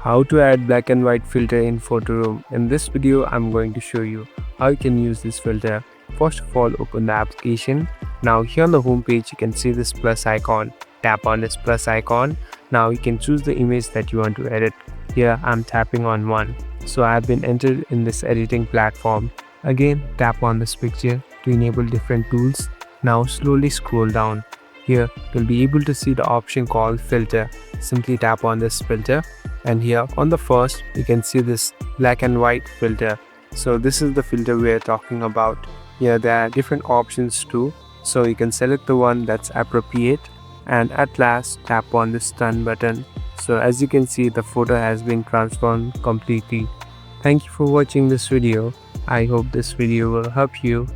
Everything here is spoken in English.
How to add black and white filter in Photoroom. In this video, I'm going to show you how you can use this filter. First of all, open the application. Now here on the home page, you can see this plus icon. Tap on this plus icon. Now you can choose the image that you want to edit. Here I'm tapping on one. So I've been entered in this editing platform. Again, tap on this picture to enable different tools. Now slowly scroll down. Here you'll be able to see the option called filter. Simply tap on this filter, and here on the first you can see this black and white filter. So this is the filter we are talking about. Here there are different options too, so you can select the one that's appropriate, and at last tap on this done button. So as you can see, the photo has been transformed completely. Thank you for watching this video. I hope this video will help you.